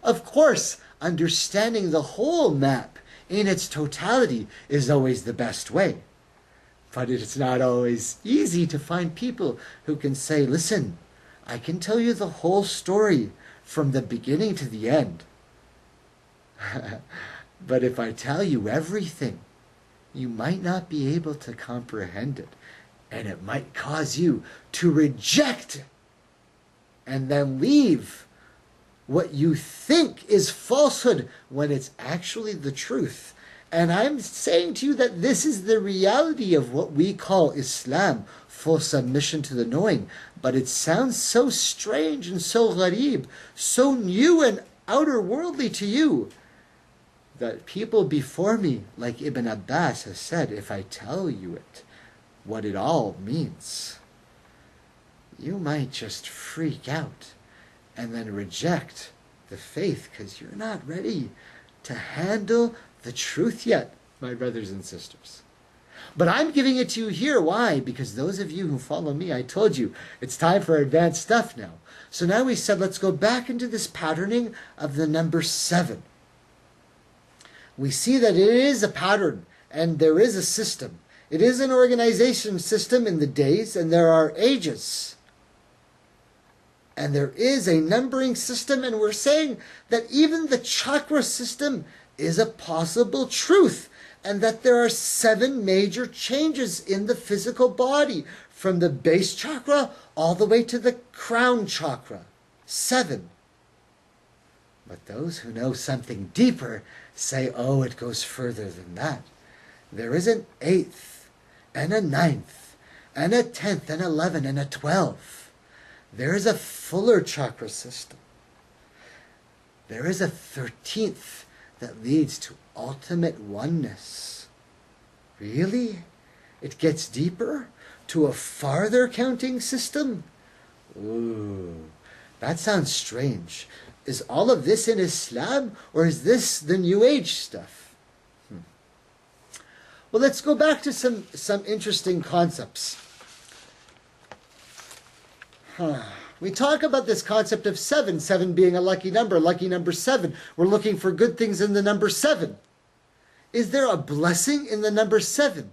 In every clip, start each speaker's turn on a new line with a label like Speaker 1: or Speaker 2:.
Speaker 1: Of course, understanding the whole map in its totality is always the best way. But it's not always easy to find people who can say, listen, I can tell you the whole story from the beginning to the end. But if I tell you everything, you might not be able to comprehend it. And it might cause you to reject it and then leave what you think is falsehood when it's actually the truth. And I'm saying to you that this is the reality of what we call Islam, full submission to the knowing. But it sounds so strange and so gharib, so new and outer worldly to you, that people before me, like Ibn Abbas has said, if I tell you it, what it all means, you might just freak out and then reject the faith because you're not ready to handle the truth yet, my brothers and sisters. But I'm giving it to you here. Why? Because those of you who follow me, I told you, it's time for advanced stuff now. So now we said, let's go back into this patterning of the number 7. We see that it is a pattern and there is a system. It is an organization system in the days, and there are ages. And there is a numbering system, and we're saying that even the chakra system is a possible truth, and that there are 7 major changes in the physical body, from the base chakra all the way to the crown chakra. 7. But those who know something deeper say, oh, it goes further than that. There is an 8th, and a 9th, and a 10th, and 11, and a 12. There is a fuller chakra system. There is a 13th that leads to ultimate oneness. Really? It gets deeper to a farther counting system? Ooh, that sounds strange. Is all of this in Islam, or is this the New Age stuff? Well, let's go back to some interesting concepts. We talk about this concept of 7, 7 being a lucky number 7. We're looking for good things in the number 7. Is there a blessing in the number 7?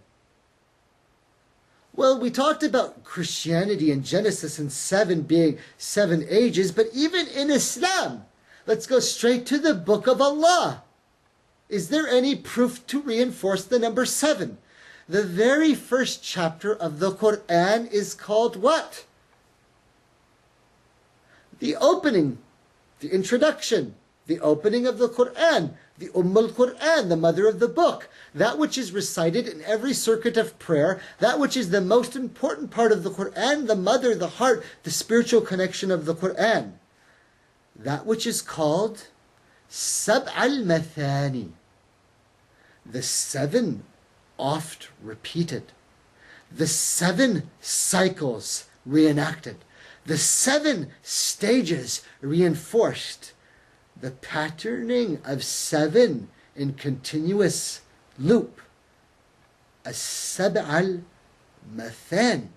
Speaker 1: Well, we talked about Christianity and Genesis and 7 being 7 ages, but even in Islam, let's go straight to the Book of Allah. Is there any proof to reinforce the number 7? The very first chapter of the Quran is called what? The opening, the introduction, the opening of the Quran, the al-Quran, the mother of the book, that which is recited in every circuit of prayer, that which is the most important part of the Quran, the mother, the heart, the spiritual connection of the Quran. That which is called Sab' al-Mathani, the 7 oft repeated, the 7 cycles reenacted, the 7 stages reinforced, the patterning of 7 in continuous loop, as-Sab' al-Mathani,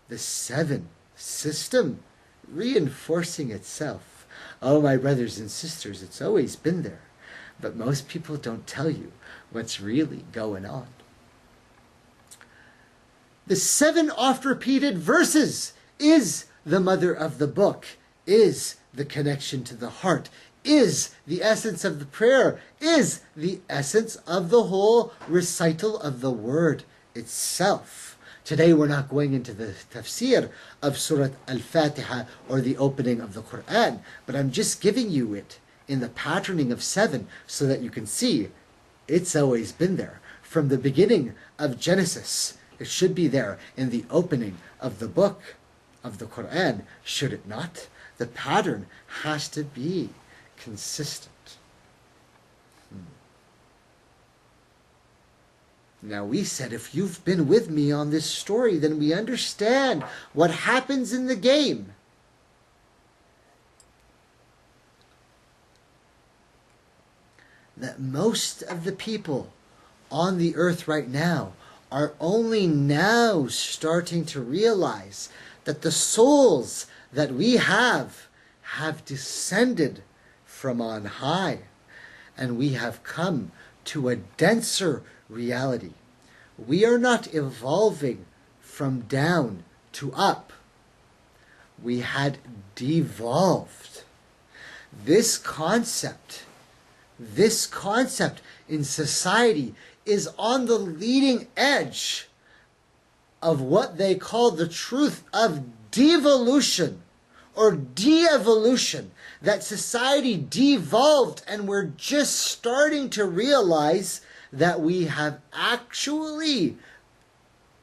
Speaker 1: the 7 system reinforcing itself. Oh, my brothers and sisters, it's always been there, but most people don't tell you what's really going on. The 7 oft-repeated verses is the mother of the book, is the connection to the heart, is the essence of the prayer, is the essence of the whole recital of the word itself. Today we're not going into the tafsir of Surah Al-Fatiha or the opening of the Quran, but I'm just giving you it in the patterning of 7 so that you can see it's always been there. From the beginning of Genesis, it should be there in the opening of the book of the Quran, should it not? The pattern has to be consistent. Now we said if you've been with me on this story, then we understand what happens in the game. That most of the people on the earth right now are only now starting to realize that the souls that we have descended from from on high, and we have come to a denser reality. We are not evolving from down to up. We had devolved. This concept in society is on the leading edge of what they call the truth of devolution or de-evolution, that society devolved, and we're just starting to realize that we have actually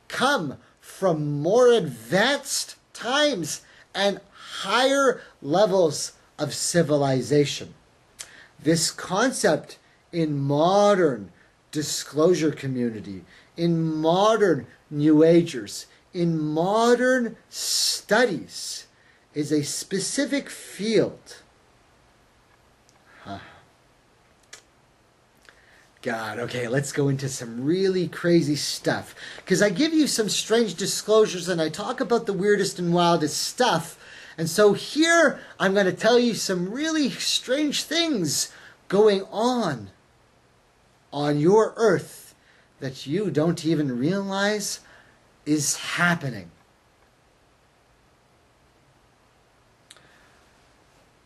Speaker 1: come from more advanced times and higher levels of civilization. This concept in modern disclosure community, in modern New Agers, in modern studies, is a specific field. God, okay, let's go into some really crazy stuff. Because I give you some strange disclosures and I talk about the weirdest and wildest stuff. And so here I'm going to tell you some really strange things going on your earth that you don't even realize is happening.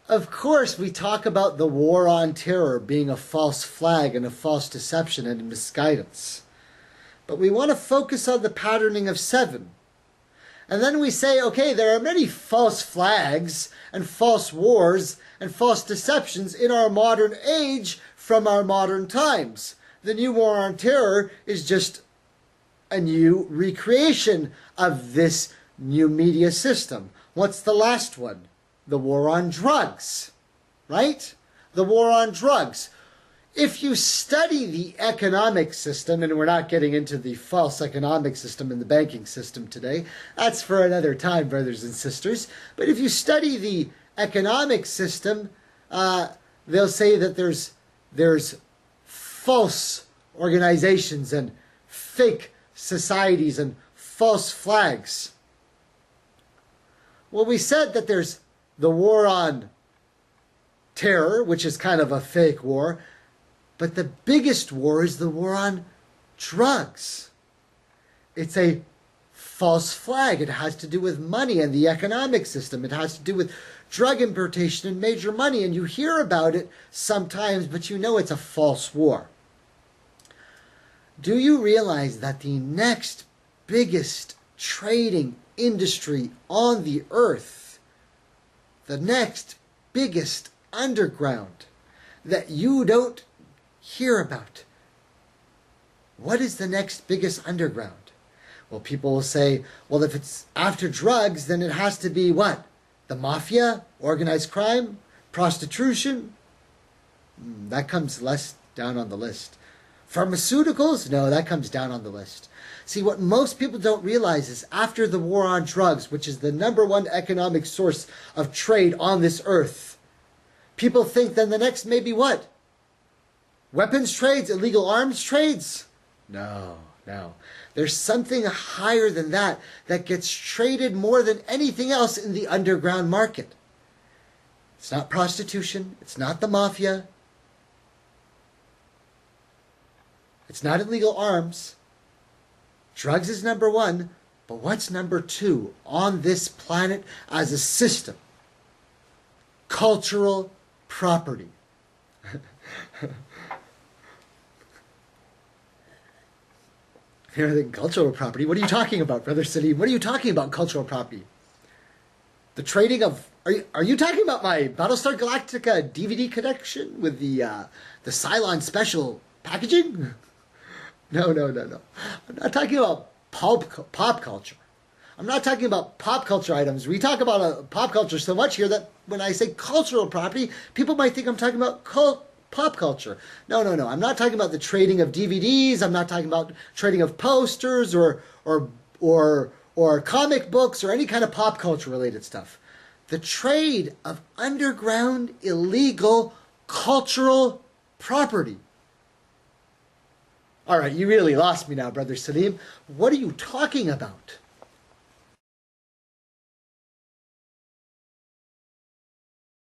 Speaker 1: Of course, we talk about the war on terror being a false flag and a false deception and a misguidance. But we want to focus on the patterning of 7. And then we say, okay, there are many false flags and false wars and false deceptions in our modern age from our modern times. The new war on terror is just a new recreation of this new media system. What's the last one? The war on drugs, right? The war on drugs. If you study the economic system, and we're not getting into the false economic system and the banking system today, that's for another time, brothers and sisters. But if you study the economic system, they'll say that there's false organizations and fake societies and false flags. Well, we said that there's the war on terror, which is kind of a fake war, but the biggest war is the war on drugs. It's a false flag. It has to do with money and the economic system. It has to do with drug importation and major money, and you hear about it sometimes, but you know it's a false war. Do you realize that the next biggest trading industry on the earth, the next biggest underground that you don't hear about, what is the next biggest underground? Well, people will say, well, if it's after drugs, then it has to be what? The mafia, organized crime, prostitution? That comes less down on the list. Pharmaceuticals? No, that comes down on the list. See, what most people don't realize is after the war on drugs, which is the #1 economic source of trade on this earth, people think then the next may be what? Weapons trades, illegal arms trades? No. There's something higher than that that gets traded more than anything else in the underground market. It's not prostitution. It's not the mafia. It's not illegal arms. Drugs is #1, but what's #2 on this planet as a system? Cultural property. You're thinking, cultural property? What are you talking about, Brother Salim? What are you talking about, cultural property? The trading of... Are you talking about my Battlestar Galactica DVD collection with the Cylon special packaging? No. I'm not talking about pop culture. I'm not talking about pop culture items. We talk about pop culture so much here that when I say cultural property, people might think I'm talking about pop culture. No. I'm not talking about the trading of DVDs. I'm not talking about trading of posters or comic books or any kind of pop culture related stuff. The trade of underground illegal cultural property. All right, you really lost me now, Brother Salim. What are you talking about?